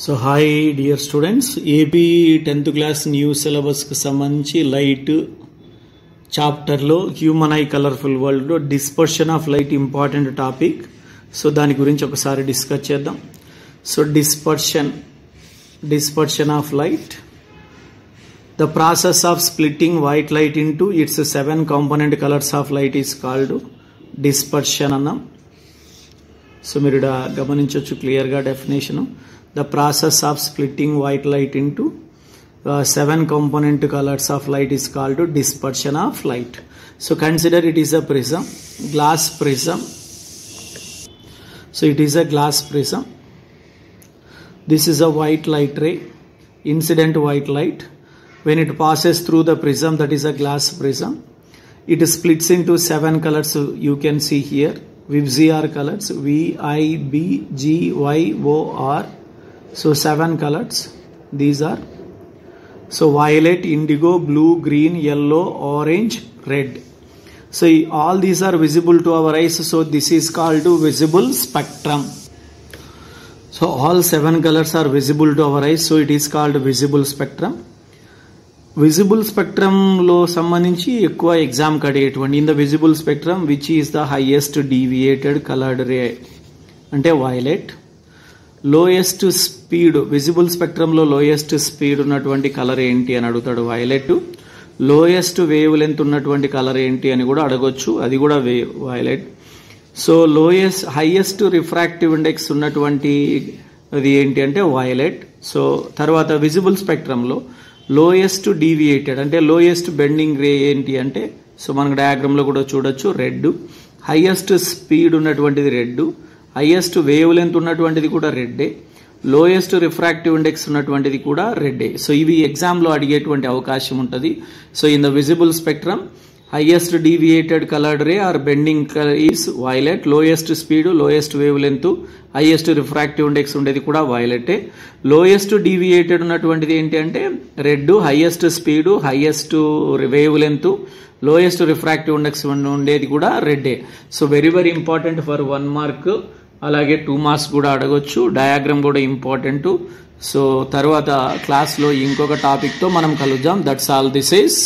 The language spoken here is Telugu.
So hi dear students, AP 10th class new syllabus కి సంబంధించి లైట్ చాప్టర్ లో హ్యూమన్ ఐ కలర్ఫుల్ వరల్డ్ లో dispersion of light important topic. So దాని గురించి ఒకసారి డిస్కస్ చేద్దాం. So dispersion of light, the process of splitting white light into its 7 component colors of light is called dispersion అన్నాం. సో మీరు గమనించవచ్చు క్లియర్ గా definition. The process of splitting white light into 7 component colors of light is called dispersion of light. So consider it is a prism, glass prism. So it is a glass prism. This is a white light ray, incident white light. When it passes through the prism, that is a glass prism, it splits into 7 colors. You can see here VIBGYOR colors, VIBGYOR. So 7 colors these are. So violet, indigo, blue, green, yellow, orange, red. So all these are visible to our eyes. So this is called visible spectrum. So all 7 colors are visible to our eyes. So it is called visible spectrum. Visible spectrum లో సంబంధించి ఎక్కువ ఎగ్జామ్ కడిగేటువంటి in the visible spectrum which is the highest deviated coloured ray అంటే violet. Lowest speed visible spectrum లో లోయెస్ట్ స్పీడ్ ఉన్నటువంటి కలర్ ఏంటి అని అడుగుతాడు వైలెట్. లోయెస్ట్ వేవ్ లెంత్ ఉన్నటువంటి కలర్ ఏంటి అని కూడా అడగొచ్చు, అది కూడా violet. So highest refractive index ఉన్నటువంటి అది ఏంటి అంటే వైలెట్. సో తర్వాత విజిబుల్ స్పెక్ట్రమ్ లో లోయెస్ట్ డీవియేటెడ్ అంటే లోయెస్ట్ బెండింగ్ రే ఏంటి అంటే సో మనకు డయాగ్రామ్ లో కూడా చూడొచ్చు రెడ్. హైయెస్ట్ స్పీడ్ ఉన్నటువంటిది రెడ్, హైయెస్ట్ వేవ్ లెంత్ ఉన్నటువంటిది కూడా రెడ్డే, లోయెస్ట్ రిఫ్రాక్టివ్ ఇండెక్స్ ఉన్నటువంటిది కూడా రెడ్డే. సో ఇవి ఎగ్జామ్ లో అడిగేటువంటి అవకాశం ఉంటుంది. So in the visible spectrum highest deviated coloured ray or bending is violet, lowest speed, lowest wavelength, highest refractive index ఉండేది కూడా వైలెటే. లోయెస్ట్ డీవియేటెడ్ ఉన్నటువంటిది ఏంటి అంటే red, highest speed, highest wavelength, lowest refractive index ఉండేది కూడా రెడ్డే. So very very important for 1 mark, అలాగే 2 మార్క్స్ కూడా అడగొచ్చు. డయాగ్రామ్ కూడా ఇంపార్టెంట్. సో తర్వాత క్లాస్లో ఇంకొక టాపిక్తో మనం కలుద్దాం. That's all. This is